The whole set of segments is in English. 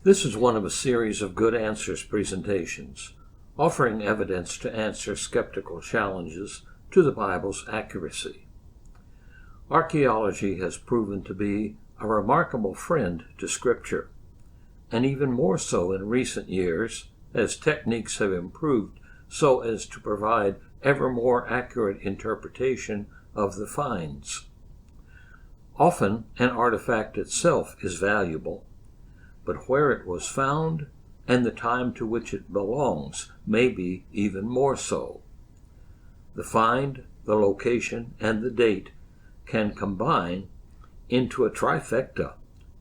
This is one of a series of Good Answers presentations, offering evidence to answer skeptical challenges to the Bible's accuracy. Archaeology has proven to be a remarkable friend to Scripture, and even more so in recent years as techniques have improved so as to provide ever more accurate interpretation of the finds. Often an artifact itself is valuable, but where it was found and the time to which it belongs may be even more so. The find, the location, and the date can combine into a trifecta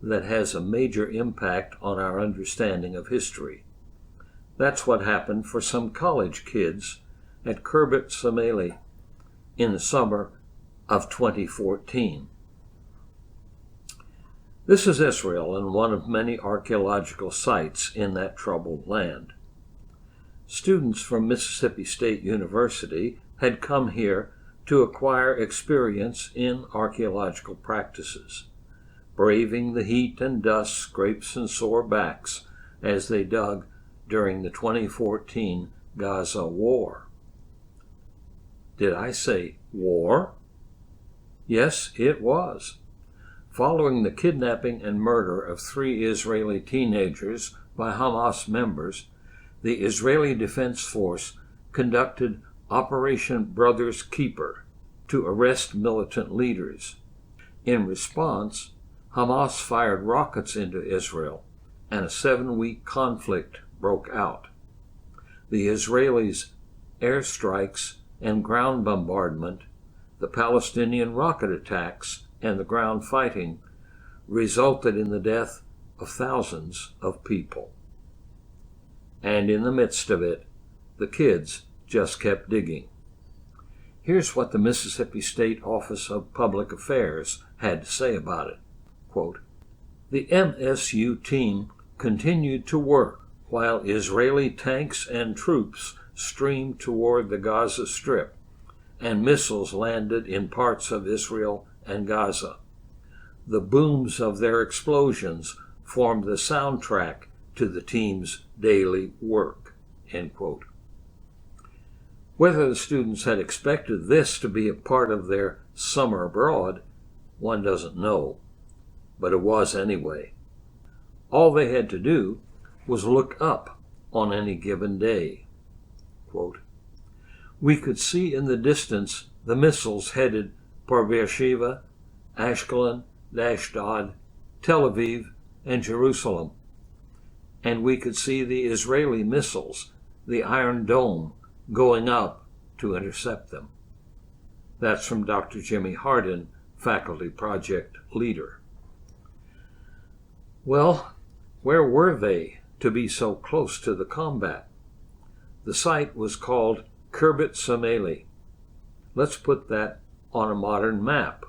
that has a major impact on our understanding of history. That's what happened for some college kids at Khirbet Samali in the summer of 2014. This is Israel and one of many archaeological sites in that troubled land. Students from Mississippi State University had come here to acquire experience in archaeological practices, braving the heat and dust, scrapes, and sore backs as they dug during the 2014 Gaza war. Did I say war? Yes, it was. Following the kidnapping and murder of 3 Israeli teenagers by Hamas members, the Israeli Defense Force conducted Operation Brother's Keeper to arrest militant leaders. In response, Hamas fired rockets into Israel, and a 7-week conflict broke out. The Israelis' airstrikes and ground bombardment, the Palestinian rocket attacks, and the ground fighting resulted in the death of thousands of people. And in the midst of it, the kids just kept digging. Here's what the Mississippi State Office of Public Affairs had to say about it. Quote, "The MSU team continued to work while Israeli tanks and troops streamed toward the Gaza Strip, and missiles landed in parts of Israel and Gaza. The booms of their explosions formed the soundtrack to the team's daily work." End quote. Whether the students had expected this to be a part of their summer abroad, one doesn't know, but it was anyway. All they had to do was look up on any given day. Quote, "We could see in the distance the missiles headed for Beersheba, Ashkelon, Ashdod, Tel Aviv, and Jerusalem. And we could see the Israeli missiles, the Iron Dome, going up to intercept them." That's from Dr. Jimmy Hardin, faculty project leader. Well, where were they to be so close to the combat? The site was called Khirbet Samali. Let's put that on a modern map,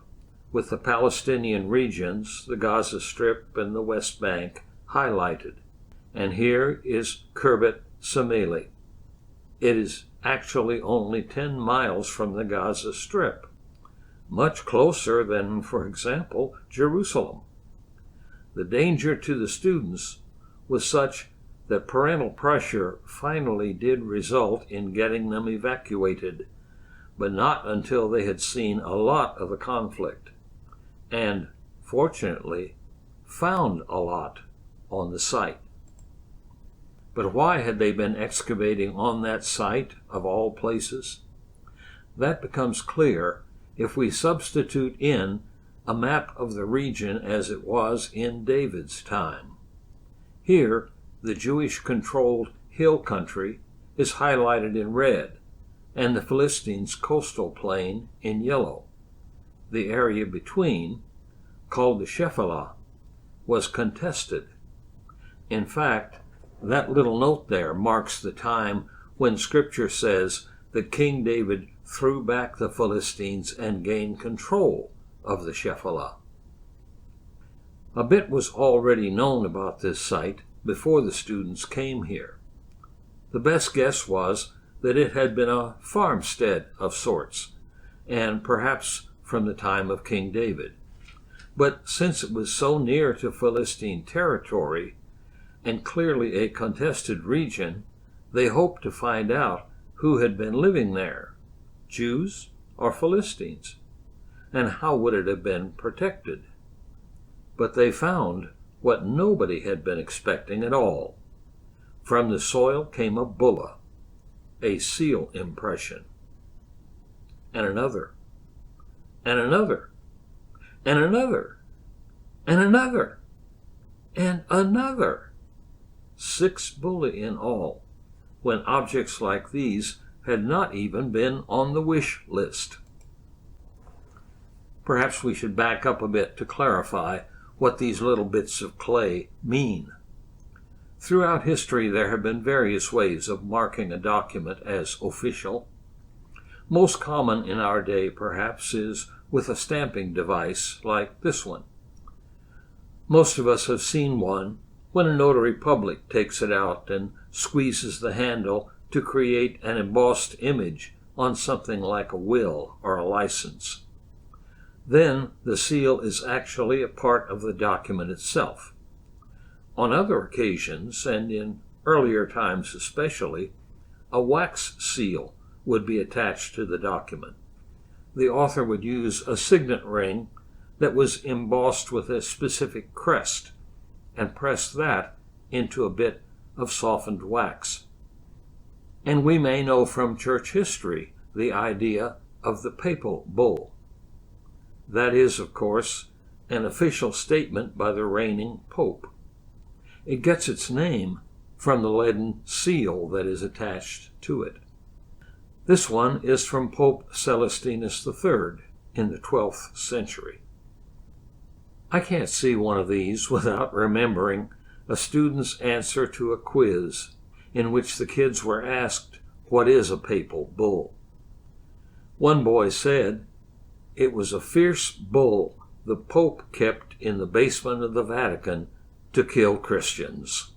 with the Palestinian regions, the Gaza Strip, and the West Bank highlighted. And here is Khirbet Samali. It is actually only 10 miles from the Gaza Strip, much closer than, for example, Jerusalem. The danger to the students was such that parental pressure finally did result in getting them evacuated, but not until they had seen a lot of the conflict, and, fortunately, found a lot on the site. But why had they been excavating on that site, of all places? That becomes clear if we substitute in a map of the region as it was in David's time. Here, the Jewish-controlled hill country is highlighted in red, and the Philistines' coastal plain in yellow. The area between, called the Shephelah, was contested. In fact, that little note there marks the time when Scripture says that King David threw back the Philistines and gained control of the Shephelah. A bit was already known about this site before the students came here. The best guess was that it had been a farmstead of sorts, and perhaps from the time of King David. But since it was so near to Philistine territory, and clearly a contested region, they hoped to find out who had been living there, Jews or Philistines, and how would it have been protected. But they found what nobody had been expecting at all. From the soil came a bulla, a seal impression, and another, and another, and another, and another, and another. 6 bullae in all, when objects like these had not even been on the wish list. Perhaps we should back up a bit to clarify what these little bits of clay mean. Throughout history, there have been various ways of marking a document as official. Most common in our day, perhaps, is with a stamping device like this one. Most of us have seen one when a notary public takes it out and squeezes the handle to create an embossed image on something like a will or a license. Then the seal is actually a part of the document itself. On other occasions, and in earlier times especially, a wax seal would be attached to the document. The author would use a signet ring that was embossed with a specific crest and press that into a bit of softened wax. And we may know from church history the idea of the papal bull. That is, of course, an official statement by the reigning pope. It gets its name from the leaden seal that is attached to it. This one is from Pope Celestinus III in the 12th century. I can't see one of these without remembering a student's answer to a quiz in which the kids were asked, "What is a papal bull?" One boy said, "It was a fierce bull the Pope kept in the basement of the Vatican to kill Christians."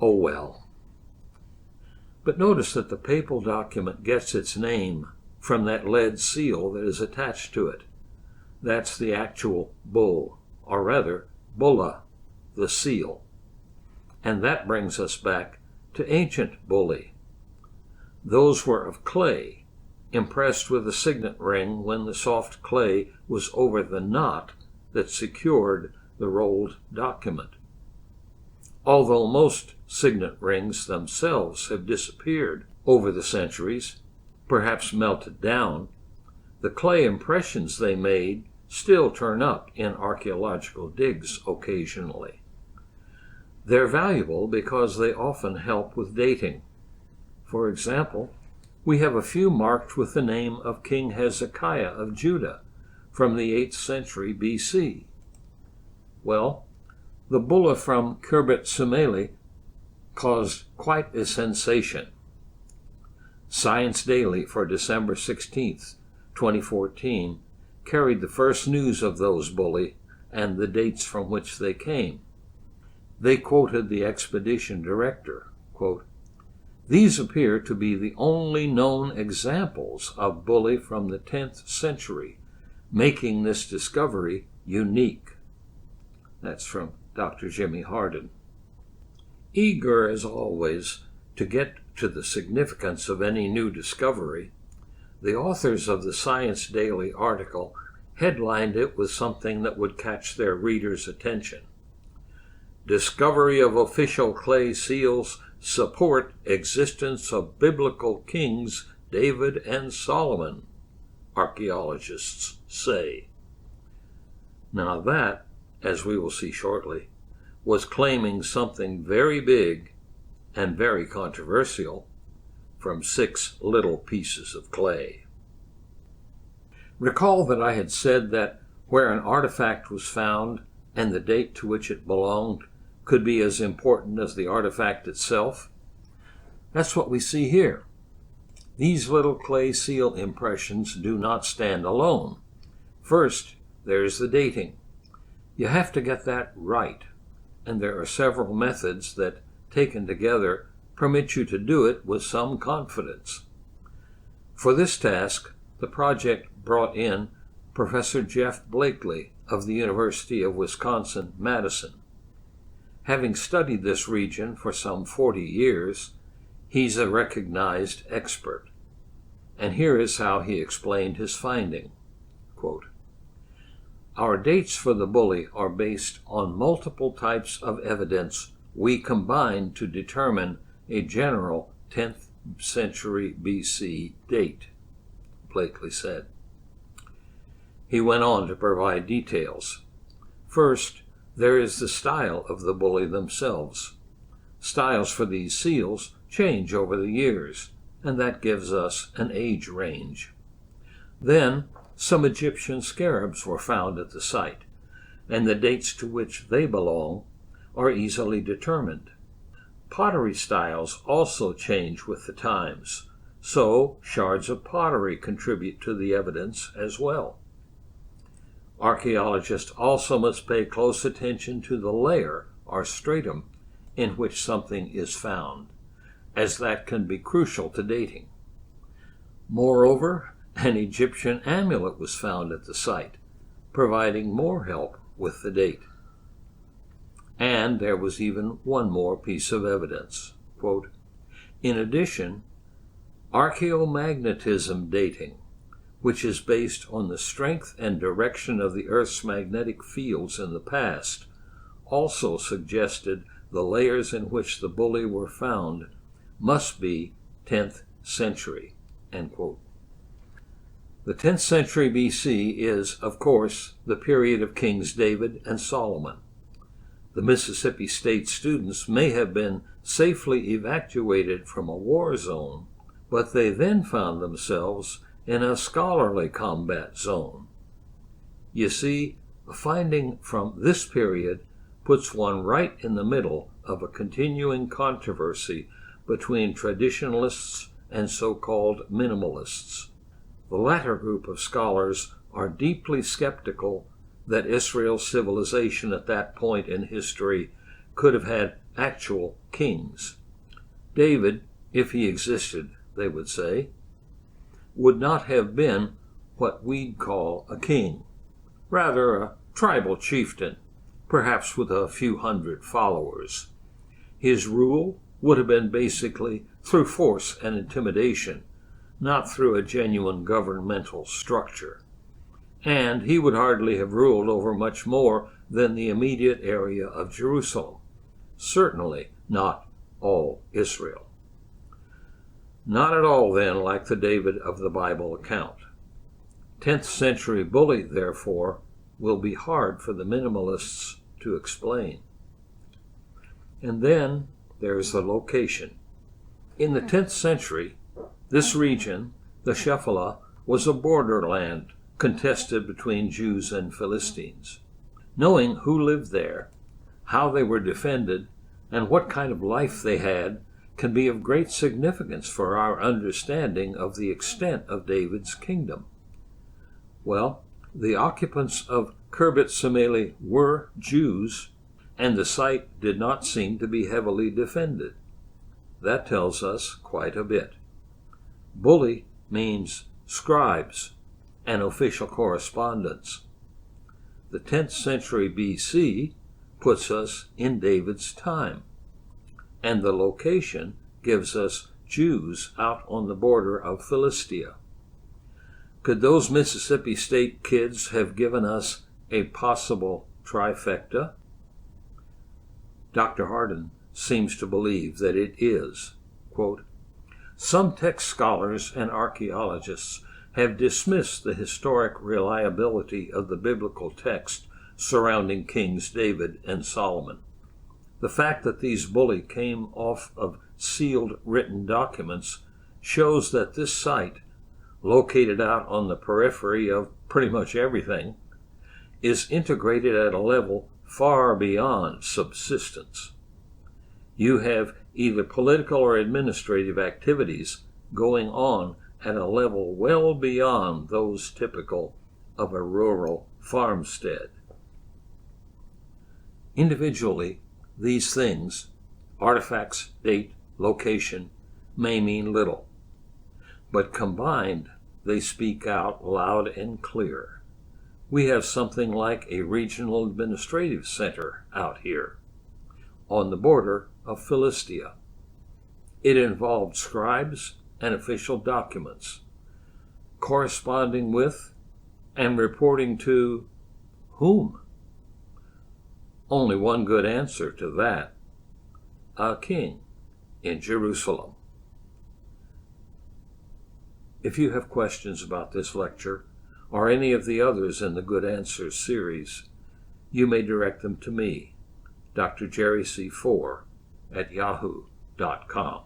Oh well. But notice that the papal document gets its name from that lead seal that is attached to it. That's the actual bull, or rather, bulla, the seal. And that brings us back to ancient bullae. Those were of clay, impressed with a signet ring when the soft clay was over the knot that secured the rolled document. Although most signet rings themselves have disappeared over the centuries, perhaps melted down, the clay impressions they made still turn up in archaeological digs occasionally. They're valuable because they often help with dating. For example, we have a few marked with the name of King Hezekiah of Judah from the 8th century BC. Well, the bulla from Khirbet Sumeli caused quite a sensation. Science Daily for December 16th, 2014, carried the first news of those bullae and the dates from which they came. They quoted the expedition director, quote, "These appear to be the only known examples of bullae from the 10th century, making this discovery unique." That's from Dr. Jimmy Hardin. Eager as always to get to the significance of any new discovery, the authors of the Science Daily article headlined it with something that would catch their readers' attention. "Discovery of official clay seals support existence of biblical kings David and Solomon, archaeologists say." Now that, as we will see shortly, was claiming something very big and very controversial from 6 little pieces of clay. Recall that I had said that where an artifact was found and the date to which it belonged could be as important as the artifact itself? That's what we see here. These little clay seal impressions do not stand alone. First, there's the dating. You have to get that right, and there are several methods that, taken together, permit you to do it with some confidence. For this task, the project brought in Professor Jeff Blakely of the University of Wisconsin-Madison. Having studied this region for some 40 years, he's a recognized expert. And here is how he explained his finding. Quote, "Our dates for the Bullae are based on multiple types of evidence we combined to determine a general 10th century BC date," Blakely said. He went on to provide details. First, there is the style of the Bullae themselves. Styles for these seals change over the years, and that gives us an age range. Then, some Egyptian scarabs were found at the site, and the dates to which they belong are easily determined. Pottery styles also change with the times, so shards of pottery contribute to the evidence as well. Archaeologists also must pay close attention to the layer or stratum in which something is found, as that can be crucial to dating. Moreover, an Egyptian amulet was found at the site, providing more help with the date. And there was even one more piece of evidence. Quote, "In addition, archaeomagnetism dating, which is based on the strength and direction of the Earth's magnetic fields in the past, also suggested the layers in which the Bullae were found must be 10th century." End quote. The 10th century BC is, of course, the period of Kings David and Solomon. The Mississippi State students may have been safely evacuated from a war zone, but they then found themselves in a scholarly combat zone. You see, a finding from this period puts one right in the middle of a continuing controversy between traditionalists and so-called minimalists. The latter group of scholars are deeply skeptical that Israel's civilization at that point in history could have had actual kings. David, if he existed, they would say, would not have been what we'd call a king, rather a tribal chieftain, perhaps with a few hundred followers. His rule would have been basically through force and intimidation, not through a genuine governmental structure. And he would hardly have ruled over much more than the immediate area of Jerusalem, certainly not all Israel. Not at all, then, like the David of the Bible account. 10th century Bullae, therefore, will be hard for the minimalists to explain. And then there's the location. In the 10th century, this region, the Shephelah, was a borderland contested between Jews and Philistines. Knowing who lived there, how they were defended, and what kind of life they had can be of great significance for our understanding of the extent of David's kingdom. Well, the occupants of Khirbet Semele were Jews, and the site did not seem to be heavily defended. That tells us quite a bit. Bullae means scribes and official correspondence. The 10th century BC puts us in David's time, and the location gives us Jews out on the border of Philistia. Could those Mississippi State kids have given us a possible trifecta? Dr. Hardin seems to believe that it is. Quote, "Some text scholars and archaeologists have dismissed the historic reliability of the biblical text surrounding Kings David and Solomon. The fact that these Bullae came off of sealed written documents shows that this site, located out on the periphery of pretty much everything, is integrated at a level far beyond subsistence. You have either political or administrative activities going on at a level well beyond those typical of a rural farmstead. Individually, these things, artifacts, date, location, may mean little, but combined they speak out loud and clear. We have something like a regional administrative center out here. on the border of Philistia. It involved scribes and official documents, corresponding with and reporting to whom? Only one good answer to that: a king in Jerusalem. If you have questions about this lecture or any of the others in the Good Answers series, you may direct them to me, Dr. Jerry C. 4 at yahoo.com.